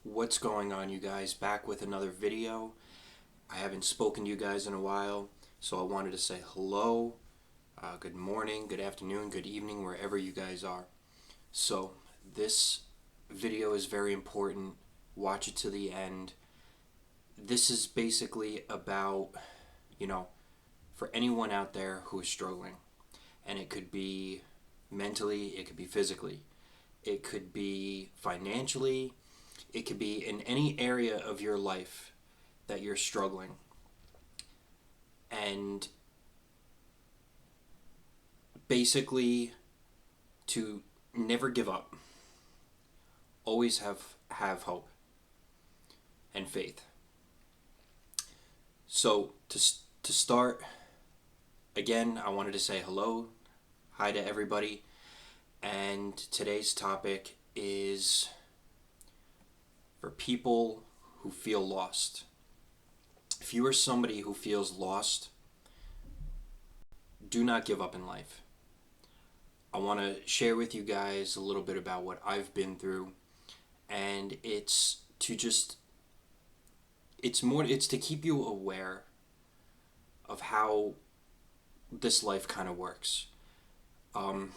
What's going on, you guys? Back with another video. I haven't spoken to you guys in a while, so I wanted to say hello, good morning, good afternoon, good evening, wherever you guys are. So, this video is very important. Watch it to the end. This is basically about, you know, for anyone out there who is struggling. And it could be mentally, it could be physically, it could be financially, it could be in any area of your life that you're struggling. And basically, to never give up, always have hope and faith. So to start, again, I wanted to say hello, hi to everybody, and today's topic is for people who feel lost. If you are somebody who feels lost, do not give up in life. I want to share with you guys a little bit about what I've been through, and it's to keep you aware of how this life kind of works. Um,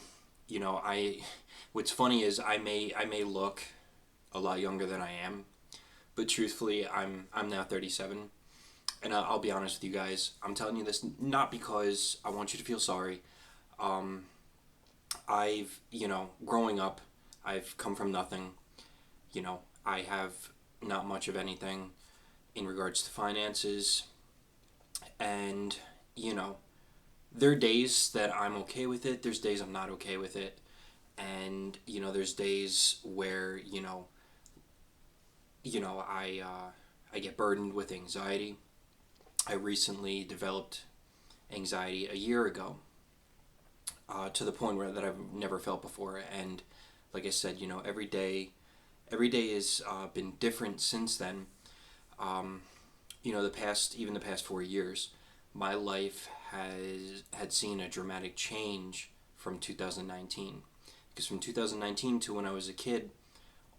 I what's funny is I may look a lot younger than I am, but truthfully, I'm now 37. And I'll be honest with you guys. I'm telling you this not because I want you to feel sorry. Um, growing up, I've come from nothing. I have not much of anything in regards to finances. And, you know, there are days that I'm okay with it. There's days I'm not okay with it. And, there's days where, I get burdened with anxiety. I recently developed anxiety a year ago, to the point where that I've never felt before. And like I said, every day has been different since then. Um, the past 4 years, my life had seen a dramatic change from 2019. Because from 2019 to when I was a kid,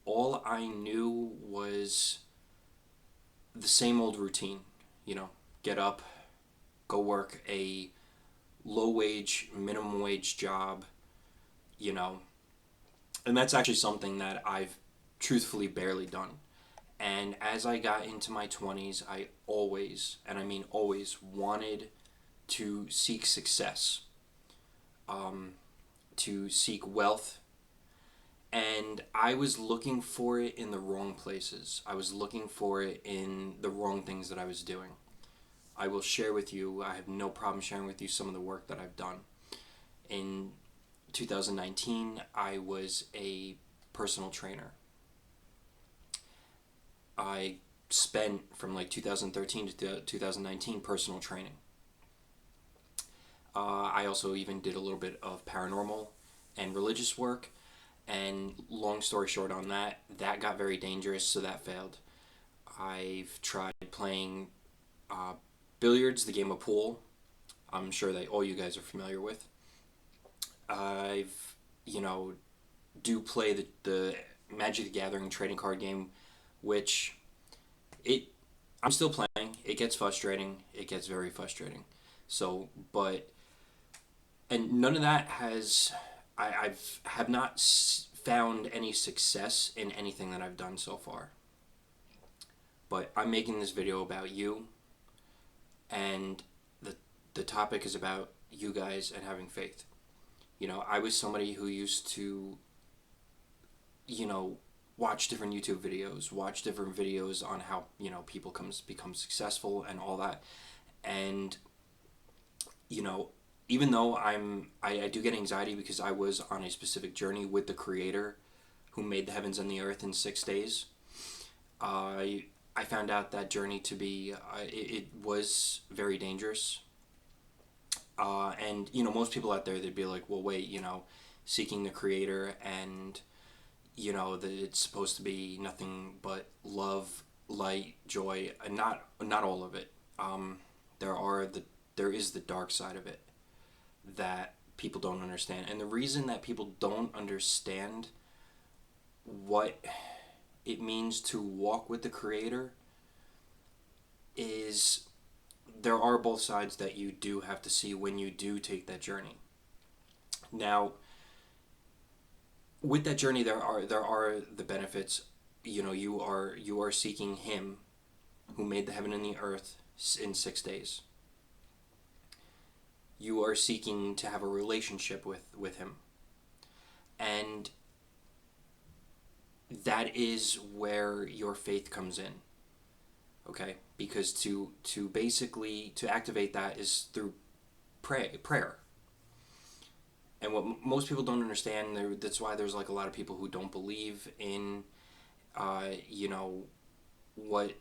all I knew was the same old routine. Get up, go work a low wage, minimum wage job, you know, and that's actually something that I've truthfully barely done. And as I got into my 20s, I always, and I mean always, wanted to seek success, um, to seek wealth, and I was looking for it in the wrong places. I was looking for it in the wrong things that I was doing. I will share with you, I have no problem sharing with you some of the work that I've done. In 2019, I was a personal trainer. I spent from like 2013 to 2019 personal training. I also even did a little bit of paranormal and religious work. And long story short on that, that got very dangerous, so that failed. I've tried playing uh, billiards, the game of pool. I'm sure that all you guys are familiar with. I've, you know, do play the Magic the Gathering trading card game, which it I'm still playing. It gets frustrating. It gets very frustrating. So, but and none of that has I've have not found any success in anything that I've done so far. But I'm making this video about you, and the topic is about you guys and having faith. I was somebody who used to, you know, watch different YouTube videos, watch different videos on how, people become successful and all that. And, you know, even though I do get anxiety because I was on a specific journey with the creator who made the heavens and the earth in 6 days, I found out that journey to be, it was very dangerous. And, most people out there, they'd be like, well, wait, seeking the creator and, that it's supposed to be nothing but love, light, joy, and not all of it. There are there is the dark side of it that people don't understand. And the reason that people don't understand what it means to walk with the Creator is there are both sides that you do have to see when you do take that journey. Now, with that journey, there are the benefits. You are seeking Him, who made the heaven and the earth in 6 days. You are seeking to have a relationship with Him, and that is where your faith comes in. Okay, because to basically to activate that is through prayer. And what most people don't understand, that's why there's like a lot of people who don't believe in, you know, what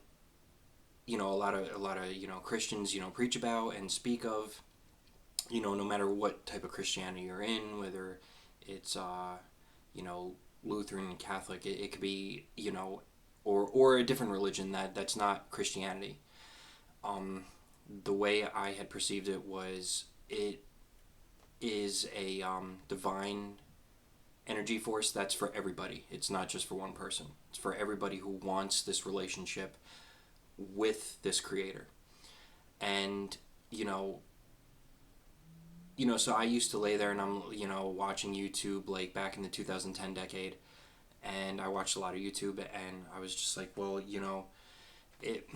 a lot of Christians preach about and speak of. No matter what type of Christianity you're in, whether it's you know Lutheran, Catholic, it could be or a different religion that's not Christianity. The way I had perceived it was it is a divine energy force that's for everybody. It's not just for one person. It's for everybody who wants this relationship with this Creator. And so I used to lay there and I'm watching YouTube like back in the 2010 decade, and I watched a lot of YouTube and I was just like, well, it,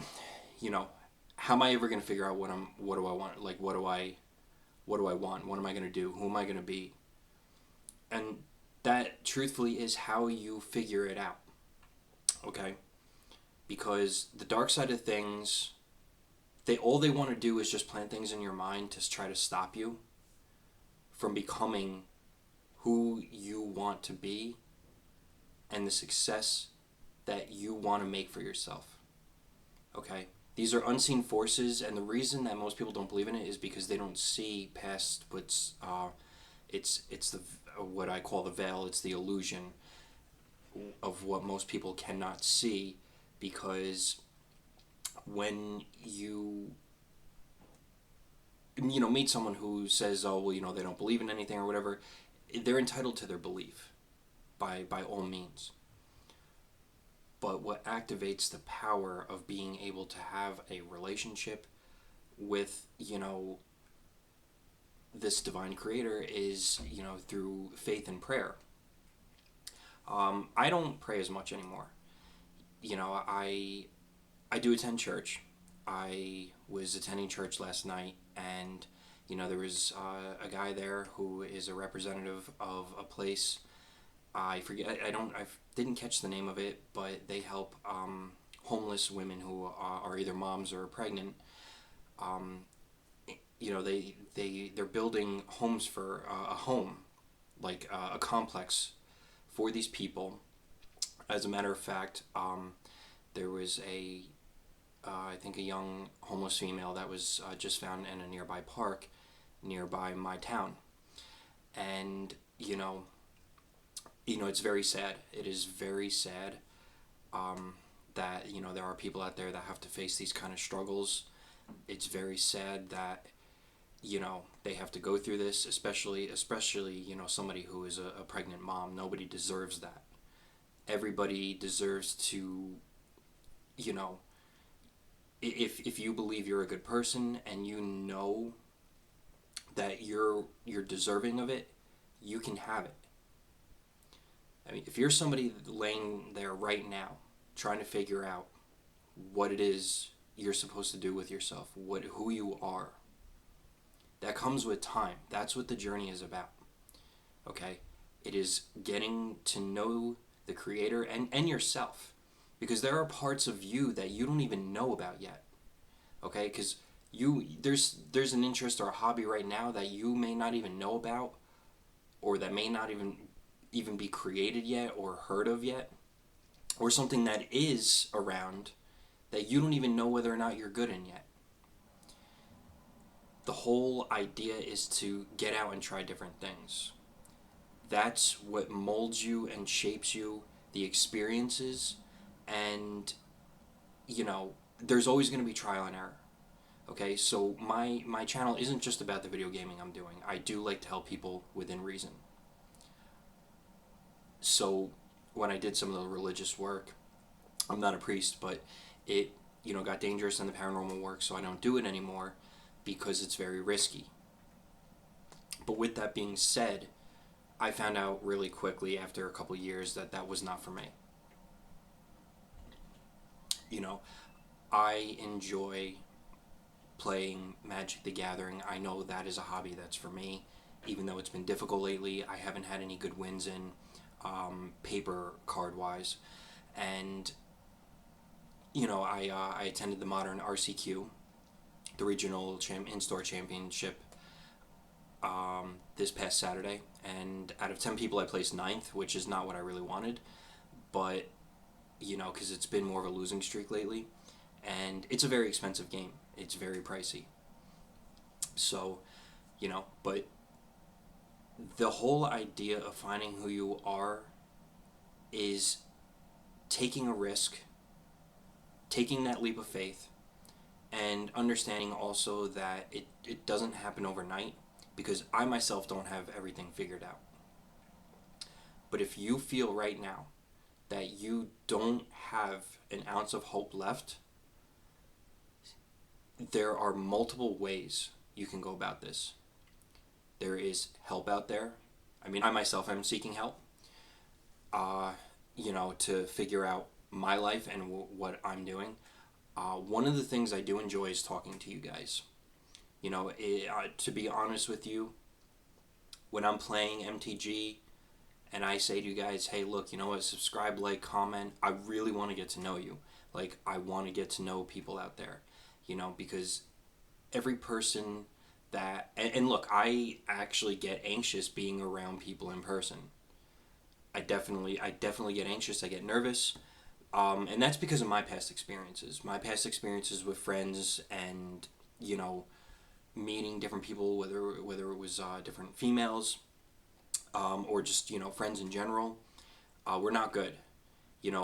how am I ever gonna figure out what do I want? Like, what do I want? What am I gonna do? Who am I gonna be? And that truthfully is how you figure it out. Okay? Because the dark side of things, all they want to do is just plant things in your mind to try to stop you from becoming who you want to be and the success that you want to make for yourself. Okay? These are unseen forces, and the reason that most people don't believe in it is because they don't see past what's it's the what I call the veil. It's the illusion of what most people cannot see, because when you meet someone who says, oh well, they don't believe in anything or whatever, they're entitled to their belief by all means. But what activates the power of being able to have a relationship with this divine Creator is through faith and prayer. I don't pray as much anymore. I do attend church. I was attending church last night, and there was a guy there who is a representative of a place. I forget. I didn't catch the name of it, but they help homeless women who are either moms or pregnant. They're building homes for a home, like a complex for these people. As a matter of fact, there was I think a young homeless female that was just found in a nearby park nearby my town. And it's very sad. It is very sad that there are people out there that have to face these kind of struggles. It's very sad that they have to go through this, especially somebody who is a pregnant mom. Nobody deserves that. Everybody deserves to if you believe you're a good person and that you're deserving of it, you can have it. I mean, if you're somebody laying there right now trying to figure out what it is you're supposed to do with yourself, who you are, that comes with time. That's what the journey is about. Okay? It is getting to know the Creator and yourself, because there are parts of you that you don't even know about yet. Okay? Because there's an interest or a hobby right now that you may not even know about, or that may not even be created yet or heard of yet, or something that is around that you don't even know whether or not you're good in yet. The whole idea is to get out and try different things. That's what molds you and shapes you, the experiences, and there's always going to be trial and error. Okay, so my channel isn't just about the video gaming I'm doing. I do like to help people within reason. So when I did some of the religious work, I'm not a priest, but it, got dangerous in the paranormal work, so I don't do it anymore because it's very risky. But with that being said, I found out really quickly after a couple years that that was not for me. You know, I enjoy playing Magic the Gathering. I know that is a hobby that's for me. Even though it's been difficult lately, I haven't had any good wins in paper card wise. And, I attended the Modern RCQ, the regional in-store championship, this past Saturday. And out of 10 people, I placed ninth, which is not what I really wanted. But, because it's been more of a losing streak lately. And it's a very expensive game. It's very pricey. So, but the whole idea of finding who you are is taking a risk, taking that leap of faith, and understanding also that it doesn't happen overnight, because I myself don't have everything figured out. But if you feel right now that you don't have an ounce of hope left, there are multiple ways you can go about this. There is help out there. I mean, I myself am seeking help, to figure out my life and what I'm doing. One of the things I do enjoy is talking to you guys. To be honest with you, when I'm playing MTG and I say to you guys, hey, look, you know what, subscribe, like, comment, I really want to get to know you. Like, I want to get to know people out there, because every person and look, I actually get anxious being around people in person. I definitely get anxious. I get nervous, and that's because of my past experiences. My past experiences with friends, and meeting different people, whether it was different females, or just friends in general, were not good.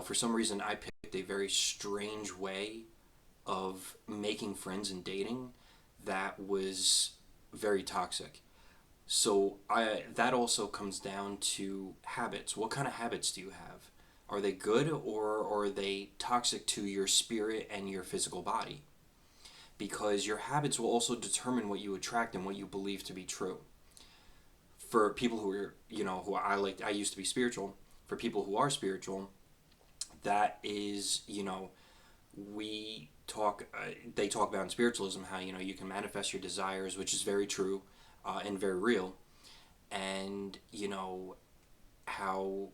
For some reason, I picked a very strange way of making friends and dating that was very toxic. So that also comes down to habits. What kind of habits do you have? Are they good, or are they toxic to your spirit and your physical body? Because your habits will also determine what you attract and what you believe to be true. For people who are, I used to be spiritual. For people who are spiritual, that is, we talk they talk about in spiritualism how you can manifest your desires, which is very true, and very real. And how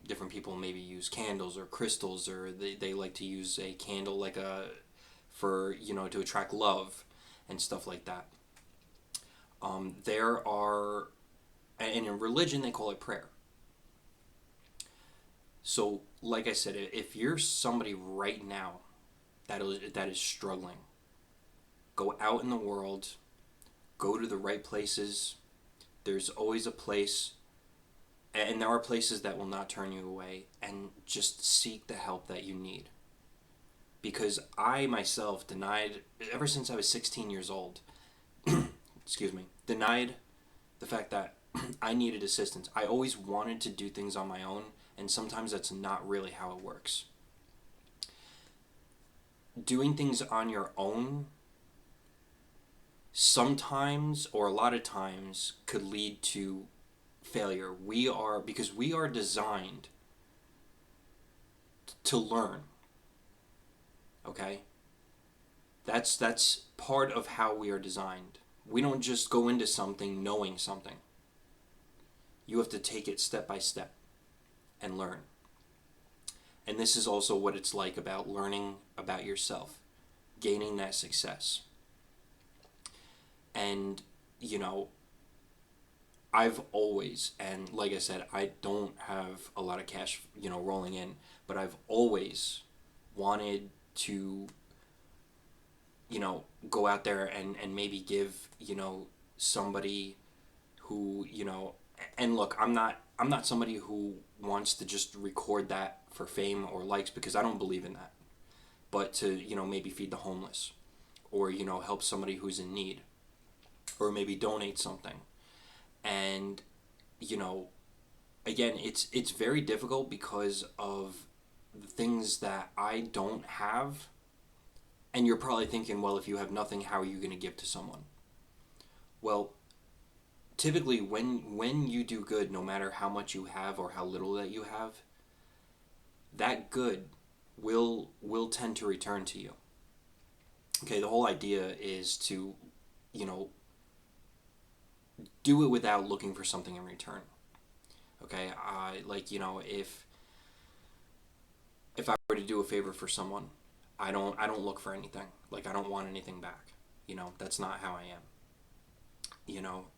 different people maybe use candles or crystals, or they like to use a candle like a for to attract love and stuff like that. There are, and in religion they call it prayer. So like I said, if you're somebody right now that is struggling, go out in the world, go to the right places. There's always a place, and there are places that will not turn you away, and just seek the help that you need. Because I myself denied, ever since I was 16 years old, excuse me, denied the fact that I needed assistance. I always wanted to do things on my own, and sometimes that's not really how it works. Doing things on your own sometimes, or a lot of times, could lead to failure. Because we are designed to learn. Okay? That's part of how we are designed. We don't just go into something knowing something. You have to take it step by step and learn. And this is also what it's like about learning about yourself, gaining that success. And, I've always, and like I said, I don't have a lot of cash, rolling in, but I've always wanted to, go out there and maybe give, somebody who, and look, I'm not somebody who wants to just record that for fame or likes, because I don't believe in that. But to, maybe feed the homeless, or, help somebody who's in need, or maybe donate something. And, again, it's very difficult because of the things that I don't have. And you're probably thinking, well, if you have nothing, how are you going to give to someone? Well, typically when you do good, no matter how much you have or how little that you have, that good will tend to return to you. Okay, the whole idea is to, you know, do it without looking for something in return. Okay, like, if I were to do a favor for someone, I don't look for anything. Like, I don't want anything back. That's not how I am.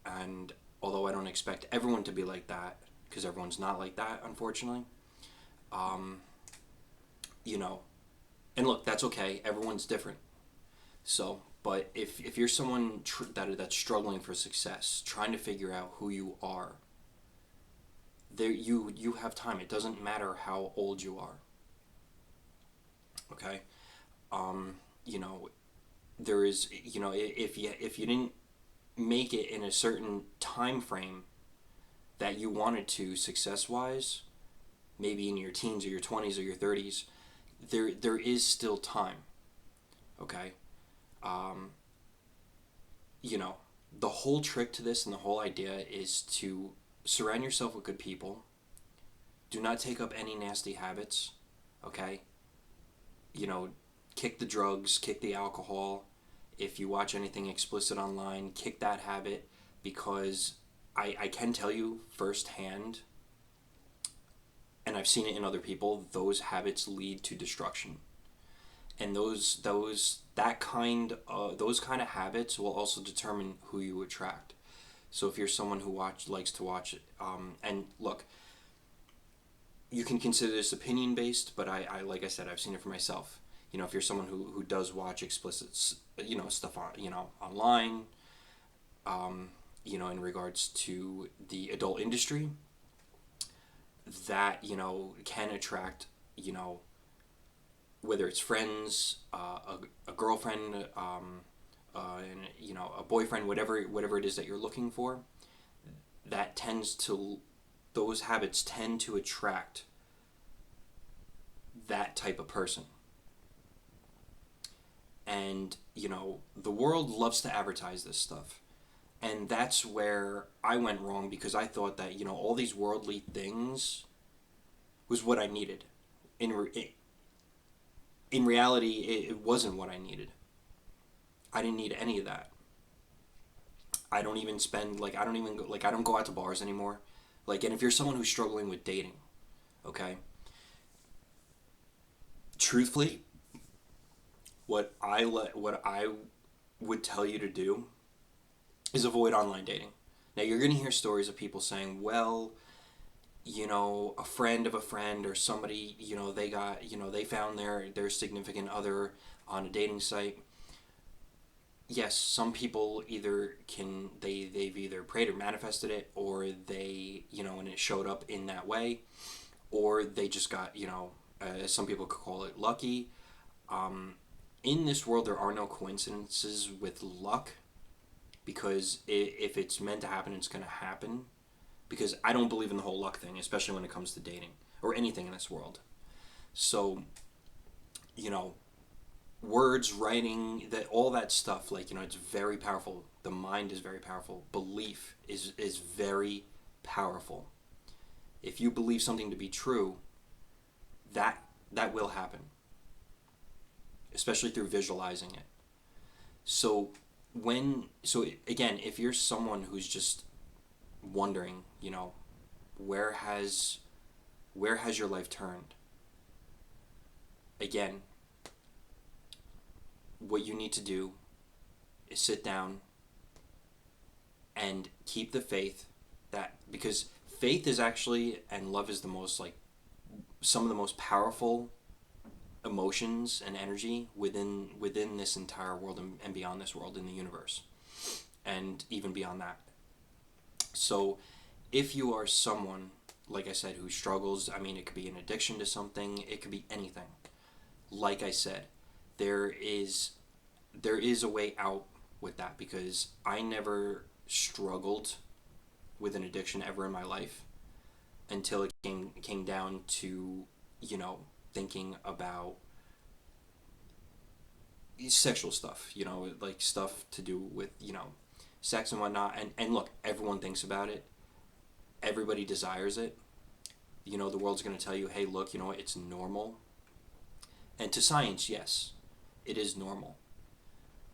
And although I don't expect everyone to be like that, because everyone's not like that, unfortunately. um, you know, and look, that's okay. Everyone's different. So, but if you're someone that's struggling for success, trying to figure out who you are, there you have time. It doesn't matter how old you are. Okay. You know, there is, if you didn't make it in a certain time frame that you wanted to, success wise, maybe in your teens or your 20s or your 30s, there is still time. Okay. um, you know, the whole trick to this and the whole idea is to surround yourself with good people. Do not take up any nasty habits. Okay. you know Kick the drugs, kick the alcohol. If you watch anything explicit online, kick that habit, because I can tell you firsthand, and I've seen it in other people, those habits lead to destruction. And those kind of habits will also determine who you attract. So if you're someone who likes to watch, and look, you can consider this opinion based, but I like I said, I've seen it for myself. If you're someone who does watch explicit, stuff on, online, in regards to the adult industry, that can attract, whether it's friends, a girlfriend, and a boyfriend, whatever it is that you're looking for. That tends to Those habits tend to attract that type of person. And the world loves to advertise this stuff, and that's where I went wrong, because I thought that all these worldly things was what I needed. In reality, it wasn't what I needed. I didn't need any of that. I don't even spend, like, I don't even go, like, I don't go out to bars anymore. Like, and if you're someone who's struggling with dating, okay, truthfully, what I would tell you to do is avoid online dating. Now, you're going to hear stories of people saying, well, a friend of a friend or somebody, they found their significant other on a dating site. Yes, some people they've either prayed or manifested it, or and it showed up in that way, or they just got, some people could call it lucky. In this world, there are no coincidences with luck, because if it's meant to happen, it's going to happen. Because I don't believe in the whole luck thing, especially when it comes to dating or anything in this world. So, words, writing, that all that stuff, like, it's very powerful. The mind is very powerful. Belief is very powerful. If you believe something to be true, that will happen, especially through visualizing it. So again, if you're someone who's just wondering, where has your life turned? Again, what you need to do is sit down and keep the faith, because faith is actually, and love is the most, like, some of the most powerful emotions and energy within this entire world, and beyond this world, in the universe, and even beyond that. So if you are someone, like I said, who struggles, I mean, it could be an addiction to something, it could be anything. Like I said, there is a way out with that, because I never struggled with an addiction ever in my life, until it came down to, thinking about sexual stuff, like stuff to do with, sex and whatnot. And look, everyone thinks about it. Everybody desires it. The world's going to tell you, hey, look, it's normal. And to science, yes, it is normal.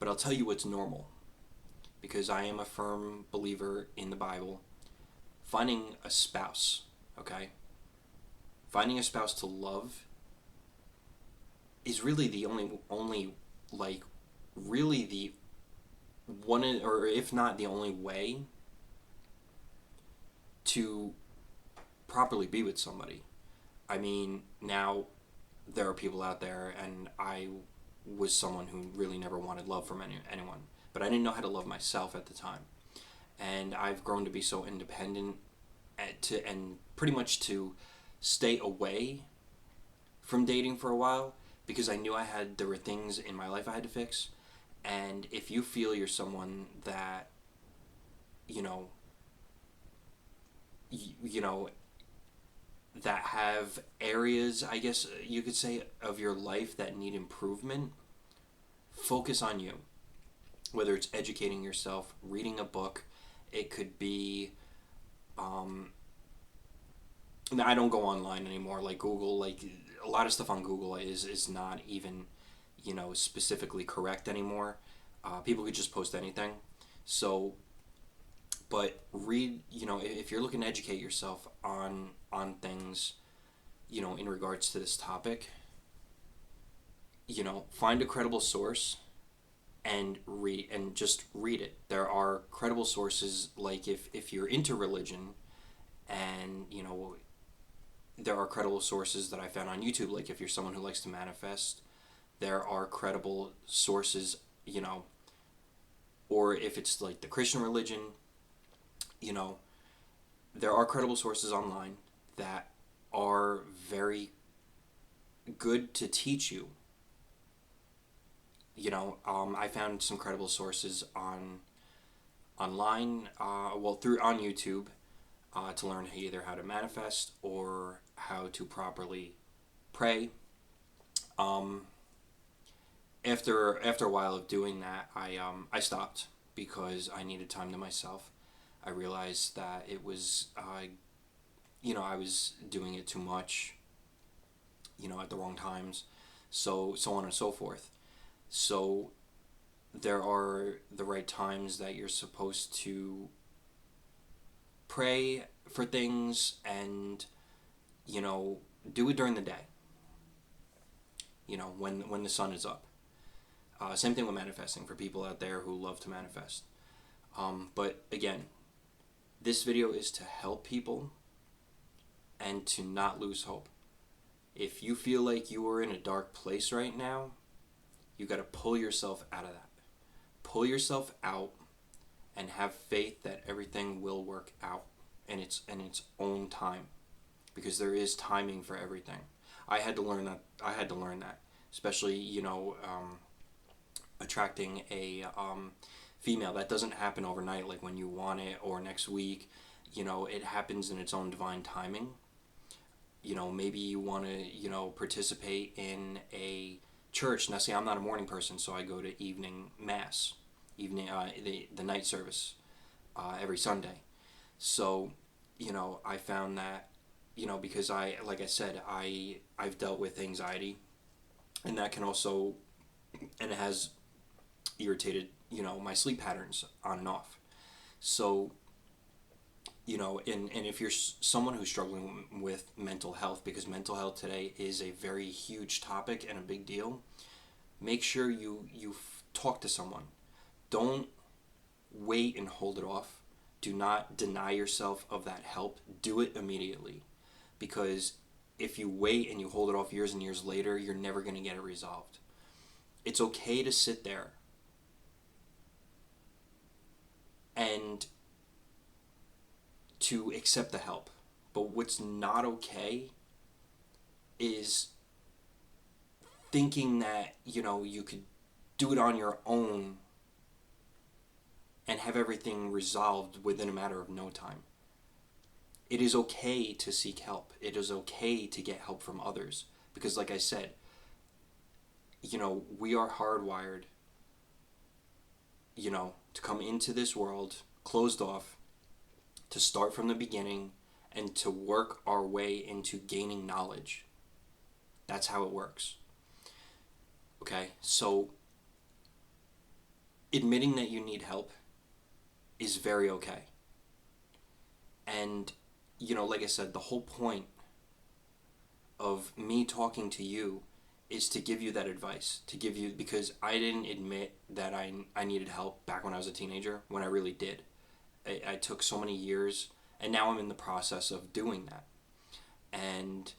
But I'll tell you what's normal, because I am a firm believer in the Bible. Finding a spouse, okay? Finding a spouse to love is really the only like, really the one, or if not the only way to properly be with somebody. I mean, now there are people out there, and I was someone who really never wanted love from anyone, but I didn't know how to love myself at the time. And I've grown to be so independent and pretty much to stay away from dating for a while, because I knew there were things in my life I had to fix. And if you feel you're someone that, you know, you know, that have areas, I guess you could say, of your life that need improvement, focus on you. Whether it's educating yourself, reading a book, it could be, I don't go online anymore, like Google, like a lot of stuff on Google is not even, specifically correct anymore. People could just post anything. So, but read, if you're looking to educate yourself on things, in regards to this topic, find a credible source and just read it. There are credible sources, like if you're into religion, and there are credible sources that I found on YouTube. Like if you're someone who likes to manifest, there are credible sources, or if it's like the Christian religion, there are credible sources online that are very good to teach you. I found some credible sources online, on YouTube, to learn either how to manifest or how to properly pray. After a while of doing that, I stopped because I needed time to myself. I realized that it was, I was doing it too much, at the wrong times, so on and so forth. So there are the right times that you're supposed to pray for things, and do it during the day, when the sun is up. Same thing with manifesting for people out there who love to manifest. But again, this video is to help people and to not lose hope. If you feel like you are in a dark place right now, you got to pull yourself out of that. Pull yourself out and have faith that everything will work out in its own time, because there is timing for everything. I had to learn that, especially attracting a female. That doesn't happen overnight, like when you want it or next week. It happens in its own divine timing. Maybe you want to participate in a church. Now, see, I'm not a morning person, so I go to evening mass, the night service, every Sunday. So, I found that, because like I said, I've dealt with anxiety, and that can also, and it has irritated, my sleep patterns on and off. So, and if you're someone who's struggling with mental health, because mental health today is a very huge topic and a big deal, make sure you talk to someone. Don't wait and hold it off. Do not deny yourself of that help. Do it immediately, because if you wait and you hold it off years and years later, you're never going to get it resolved. It's okay to sit there and to accept the help. But what's not okay is thinking that, you could do it on your own and have everything resolved within a matter of no time. It is okay to seek help. It is okay to get help from others, Because, like I said, we are hardwired, to come into this world closed off, to start from the beginning, and to work our way into gaining knowledge. That's how it works. Okay, so admitting that you need help is very okay. And, like I said, the whole point of me talking to you is to give you that advice, to give you, because I didn't admit that I needed help back when I was a teenager, when I really did. I took so many years, and now I'm in the process of doing that. And,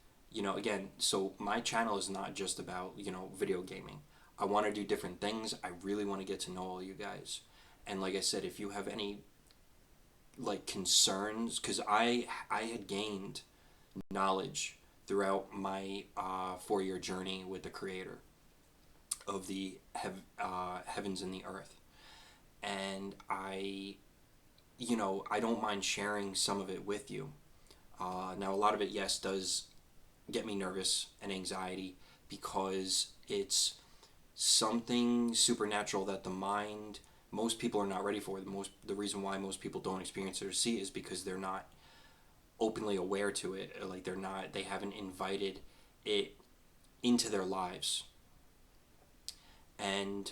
again, so my channel is not just about, video gaming. I want to do different things. I really want to get to know all you guys. And like I said, if you have any like concerns, because I had gained knowledge throughout my 4-year journey with the Creator of the heavens and the earth, and I don't mind sharing some of it with you. Now, a lot of it, yes, does get me nervous and anxiety because it's something supernatural that the mind, most people are not ready for. The reason why most people don't experience it or see it is because they're not openly aware to it. Like they haven't invited it into their lives. And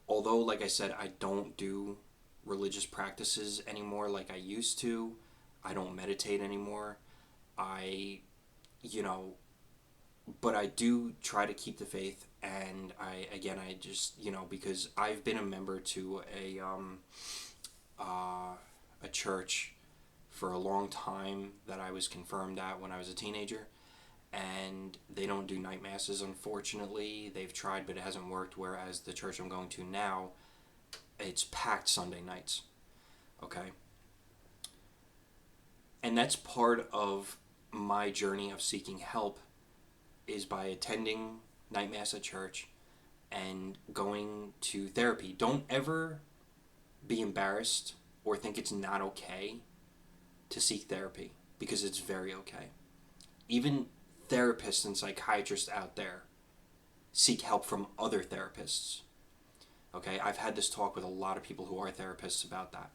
although, like I said, I don't do religious practices anymore like I used to. I don't meditate anymore. I, but I do try to keep the faith. And I just, because I've been a member to a church for a long time that I was confirmed at when I was a teenager. And they don't do night masses, unfortunately. They've tried, but it hasn't worked. Whereas the church I'm going to now, it's packed Sunday nights. Okay? And that's part of my journey of seeking help, is by attending night mass at church and going to therapy. Don't ever be embarrassed or think it's not okay to seek therapy, because it's very okay. Even therapists and psychiatrists out there seek help from other therapists. Okay, I've had this talk with a lot of people who are therapists about that,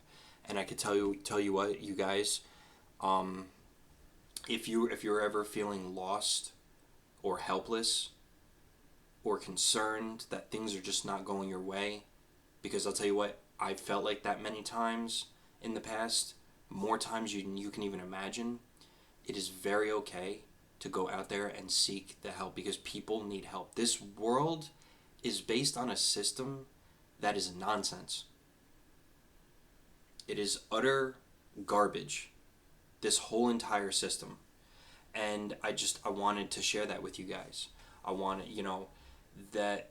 and I could tell you what, you guys, if you're ever feeling lost or helpless or concerned that things are just not going your way, because I'll tell you what, I've felt like that many times in the past, more times than you can even imagine. It is very okay to go out there and seek the help, because people need help. This world is based on a system that is nonsense. It is utter garbage, this whole entire system. And I wanted to share that with you guys. I wanted, that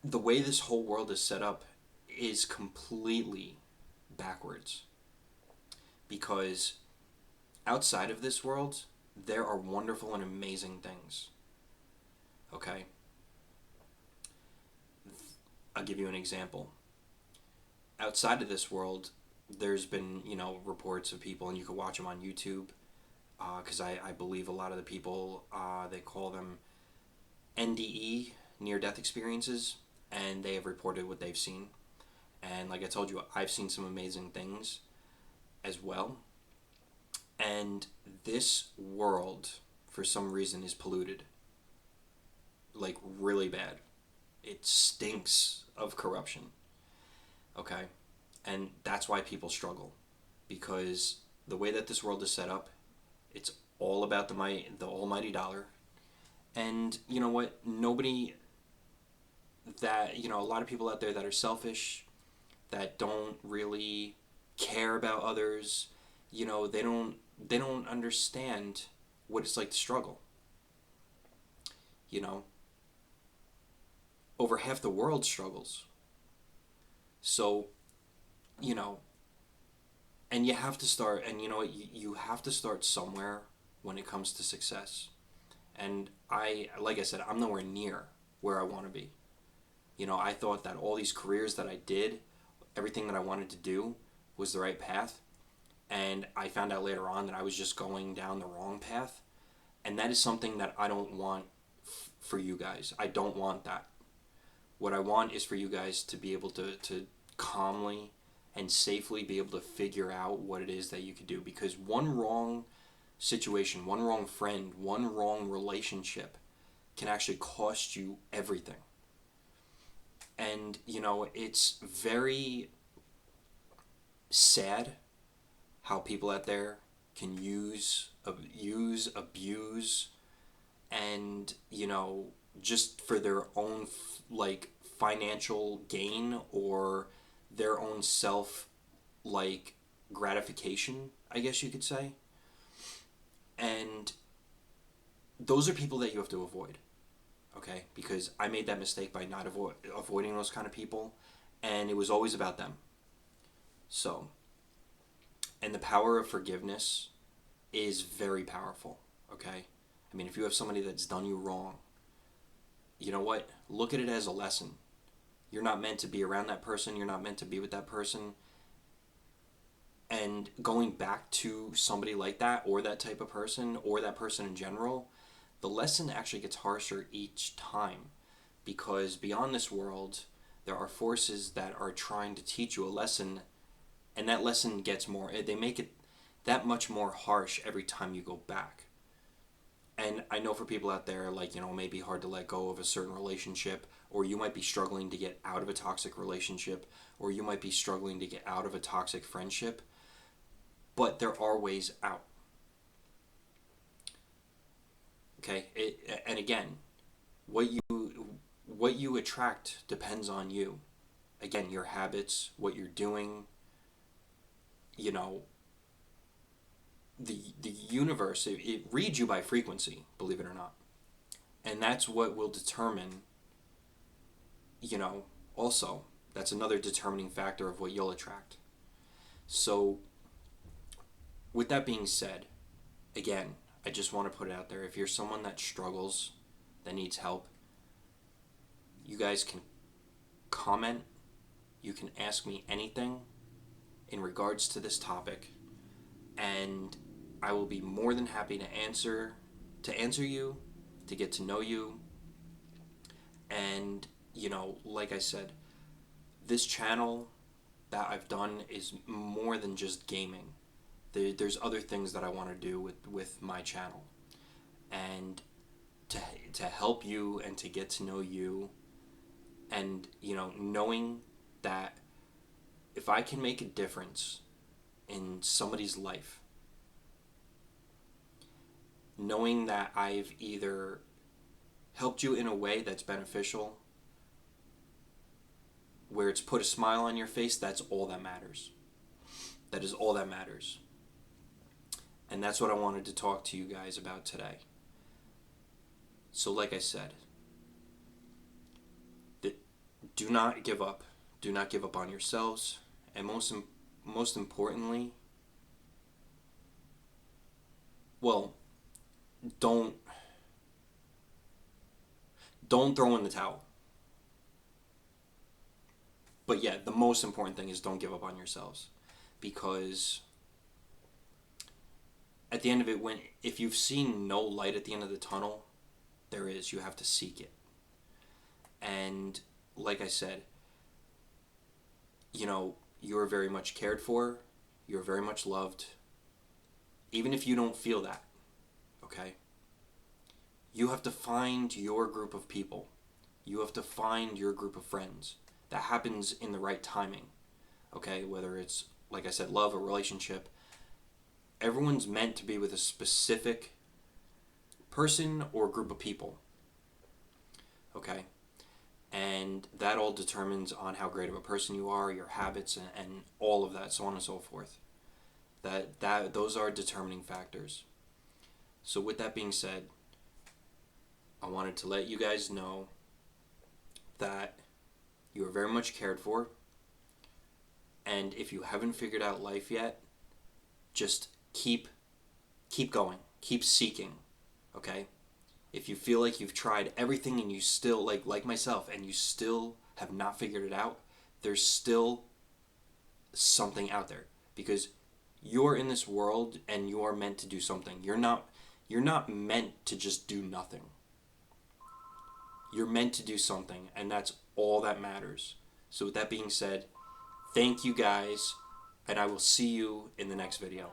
the way this whole world is set up is completely backwards. Because outside of this world, there are wonderful and amazing things. Okay? I'll give you an example. Outside of this world, there's been, reports of people, and you can watch them on YouTube, because I believe a lot of the people, they call them NDE, near-death experiences, and they have reported what they've seen. And like I told you, I've seen some amazing things as well. And this world, for some reason, is polluted. Like, really bad. It stinks of corruption. Okay? And that's why people struggle. Because the way that this world is set up, it's all about the almighty dollar. And you know what? Nobody that, a lot of people out there that are selfish, that don't really care about others, they don't understand what it's like to struggle. Over half the world struggles. So, and you have to start, and you have to start somewhere when it comes to success. And like I said, I'm nowhere near where I want to be. I thought that all these careers that I did, everything that I wanted to do was the right path. And I found out later on that I was just going down the wrong path. And that is something that I don't want for you guys. I don't want that. What I want is for you guys to be able to calmly and safely be able to figure out what it is that you could do. Because one wrong situation, one wrong friend, one wrong relationship can actually cost you everything. And, it's very sad how people out there can abuse, and, just for their own, like, financial gain or their own self, like, gratification, I guess you could say. And those are people that you have to avoid, okay? Because I made that mistake by not avoiding those kind of people, and it was always about them. So, and the power of forgiveness is very powerful, okay? I mean, if you have somebody that's done you wrong, you know what? Look at it as a lesson. You're not meant to be around that person. You're not meant to be with that person. And going back to somebody like that, or that type of person, or that person in general, the lesson actually gets harsher each time. Because beyond this world, there are forces that are trying to teach you a lesson, and that lesson gets more, they make it that much more harsh every time you go back. And I know for people out there, like, it may be hard to let go of a certain relationship, or you might be struggling to get out of a toxic relationship, or you might be struggling to get out of a toxic friendship, but there are ways out. Okay? And again, what you attract depends on you. Again, your habits, what you're doing, the universe, it reads you by frequency, believe it or not. And that's what will determine, also, that's another determining factor of what you'll attract. So, with that being said, again, I just want to put it out there. If you're someone that struggles, that needs help, you guys can comment. You can ask me anything in regards to this topic, and I will be more than happy to answer you, to get to know you. And, like I said, this channel that I've done is more than just gaming. There's other things that I want to do with my channel, and to help you and to get to know you, and knowing that if I can make a difference in somebody's life, knowing that I've either helped you in a way that's beneficial, where it's put a smile on your face, that's all that matters. That is all that matters. And that's what I wanted to talk to you guys about today. So like I said, do not give up. Do not give up on yourselves. And most importantly, well, don't throw in the towel. But yeah, the most important thing is don't give up on yourselves. Because at the end of it, if you've seen no light at the end of the tunnel, there is. You have to seek it. And like I said, you are very much cared for. You're very much loved. Even if you don't feel that, okay? You have to find your group of people. You have to find your group of friends. That happens in the right timing, okay? Whether it's, like I said, love or relationship, everyone's meant to be with a specific person or group of people, okay? And that all determines on how great of a person you are, your habits, and all of that, so on and so forth. Those are determining factors. So with that being said, I wanted to let you guys know that you are very much cared for. And if you haven't figured out life yet, just keep going. Keep seeking, okay? If you feel like you've tried everything and you still, like myself, and you still have not figured it out, there's still something out there. Because you're in this world and you are meant to do something. You're not meant to just do nothing. You're meant to do something, and that's all that matters. So with that being said, thank you guys, and I will see you in the next video.